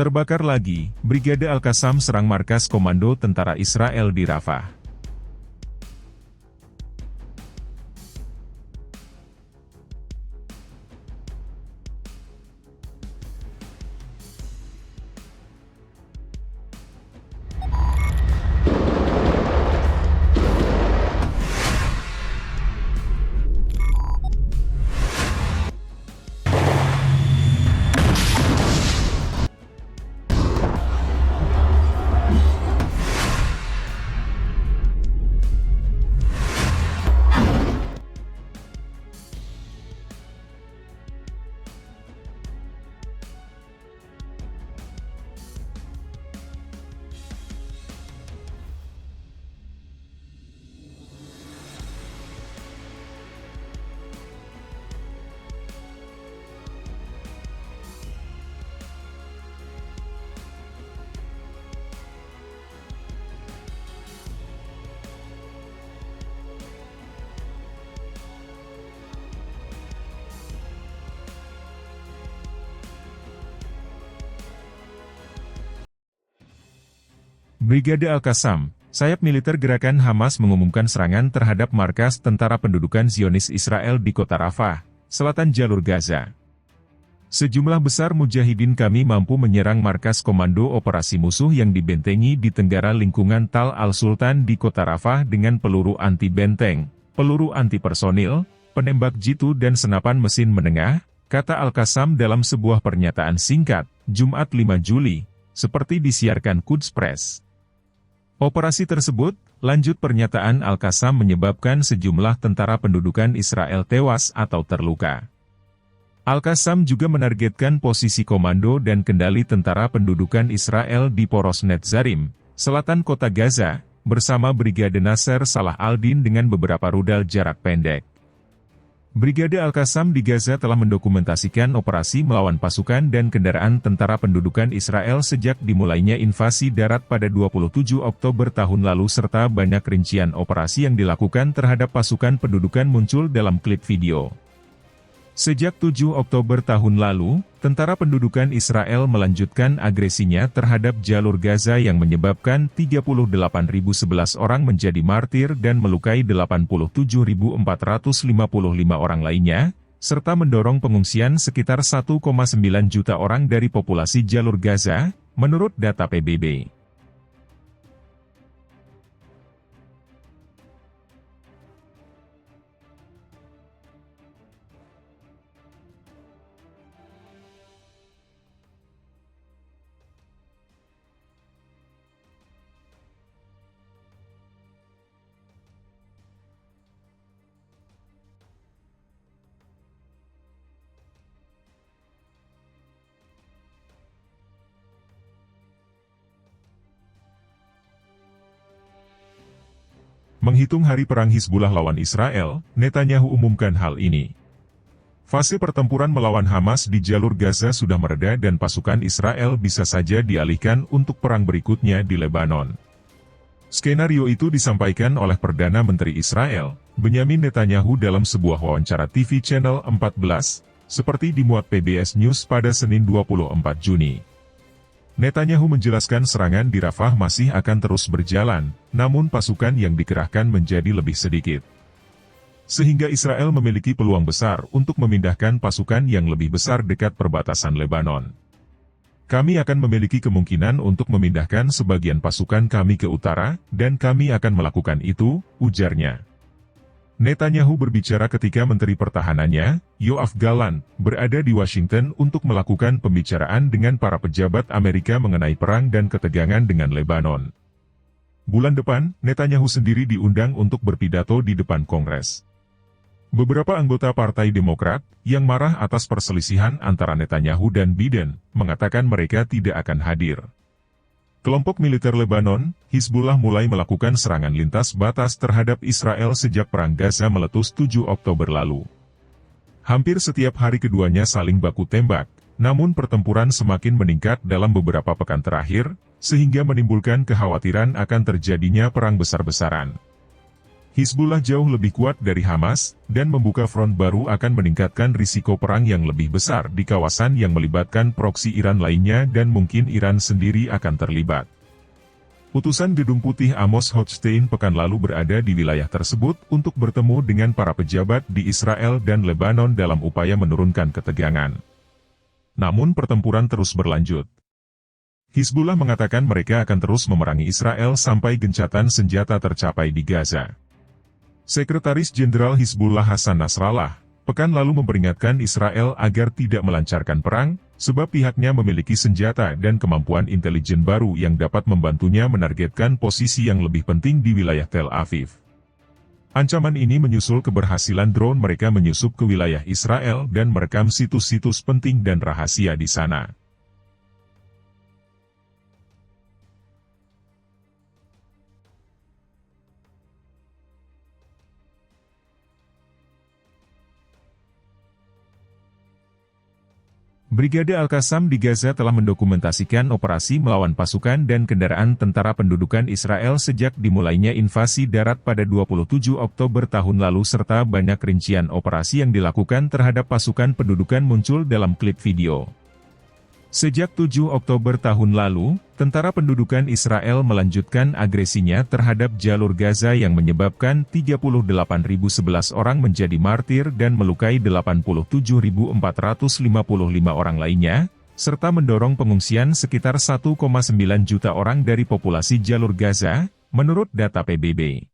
Terbakar lagi, Brigade Al-Qassam serang markas komando tentara Israel di Rafah. Brigade Al-Qassam, sayap militer gerakan Hamas mengumumkan serangan terhadap markas tentara pendudukan Zionis Israel di kota Rafah, selatan jalur Gaza. Sejumlah besar mujahidin kami mampu menyerang markas komando operasi musuh yang dibentengi di tenggara lingkungan Tal Al-Sultan di kota Rafah dengan peluru anti-benteng, peluru anti-personil, penembak jitu dan senapan mesin menengah, kata Al-Qassam dalam sebuah pernyataan singkat, Jumat 5 Juli, seperti disiarkan Quds Press. Operasi tersebut, lanjut pernyataan Al-Qassam menyebabkan sejumlah tentara pendudukan Israel tewas atau terluka. Al-Qassam juga menargetkan posisi komando dan kendali tentara pendudukan Israel di Poros Netzarim, selatan kota Gaza, bersama Brigade Nasser Salah al-Din dengan beberapa rudal jarak pendek. Brigade Al-Qassam di Gaza telah mendokumentasikan operasi melawan pasukan dan kendaraan tentara pendudukan Israel sejak dimulainya invasi darat pada 27 Oktober tahun lalu serta banyak rincian operasi yang dilakukan terhadap pasukan pendudukan muncul dalam klip video. Sejak 7 Oktober tahun lalu, tentara pendudukan Israel melanjutkan agresinya terhadap jalur Gaza yang menyebabkan 38.011 orang menjadi martir dan melukai 87.455 orang lainnya, serta mendorong pengungsian sekitar 1,9 juta orang dari populasi jalur Gaza, menurut data PBB. Menghitung hari perang Hizbullah lawan Israel, Netanyahu umumkan hal ini. Fase pertempuran melawan Hamas di jalur Gaza sudah mereda dan pasukan Israel bisa saja dialihkan untuk perang berikutnya di Lebanon. Skenario itu disampaikan oleh Perdana Menteri Israel, Benyamin Netanyahu dalam sebuah wawancara TV Channel 14, seperti dimuat PBS News pada Senin 24 Juni. Netanyahu menjelaskan serangan di Rafah masih akan terus berjalan, namun pasukan yang dikerahkan menjadi lebih sedikit. Sehingga Israel memiliki peluang besar untuk memindahkan pasukan yang lebih besar dekat perbatasan Lebanon. Kami akan memiliki kemungkinan untuk memindahkan sebagian pasukan kami ke utara, dan kami akan melakukan itu, ujarnya. Netanyahu berbicara ketika Menteri Pertahanannya, Yoav Gallant, berada di Washington untuk melakukan pembicaraan dengan para pejabat Amerika mengenai perang dan ketegangan dengan Lebanon. Bulan depan, Netanyahu sendiri diundang untuk berpidato di depan Kongres. Beberapa anggota Partai Demokrat, yang marah atas perselisihan antara Netanyahu dan Biden, mengatakan mereka tidak akan hadir. Kelompok militer Lebanon, Hizbullah mulai melakukan serangan lintas batas terhadap Israel sejak Perang Gaza meletus 7 Oktober lalu. Hampir setiap hari keduanya saling baku tembak, namun pertempuran semakin meningkat dalam beberapa pekan terakhir, sehingga menimbulkan kekhawatiran akan terjadinya perang besar-besaran. Hizbullah jauh lebih kuat dari Hamas, dan membuka front baru akan meningkatkan risiko perang yang lebih besar di kawasan yang melibatkan proksi Iran lainnya dan mungkin Iran sendiri akan terlibat. Utusan Gedung Putih Amos Hochstein pekan lalu berada di wilayah tersebut untuk bertemu dengan para pejabat di Israel dan Lebanon dalam upaya menurunkan ketegangan. Namun pertempuran terus berlanjut. Hizbullah mengatakan mereka akan terus memerangi Israel sampai gencatan senjata tercapai di Gaza. Sekretaris Jenderal Hizbullah Hasan Nasrallah, pekan lalu memperingatkan Israel agar tidak melancarkan perang, sebab pihaknya memiliki senjata dan kemampuan intelijen baru yang dapat membantunya menargetkan posisi yang lebih penting di wilayah Tel Aviv. Ancaman ini menyusul keberhasilan drone mereka menyusup ke wilayah Israel dan merekam situs-situs penting dan rahasia di sana. Brigade Al-Qassam di Gaza telah mendokumentasikan operasi melawan pasukan dan kendaraan tentara pendudukan Israel sejak dimulainya invasi darat pada 27 Oktober tahun lalu serta banyak rincian operasi yang dilakukan terhadap pasukan pendudukan muncul dalam klip video. Sejak 7 Oktober tahun lalu, tentara pendudukan Israel melanjutkan agresinya terhadap jalur Gaza yang menyebabkan 38.011 orang menjadi martir dan melukai 87.455 orang lainnya, serta mendorong pengungsian sekitar 1,9 juta orang dari populasi jalur Gaza, menurut data PBB.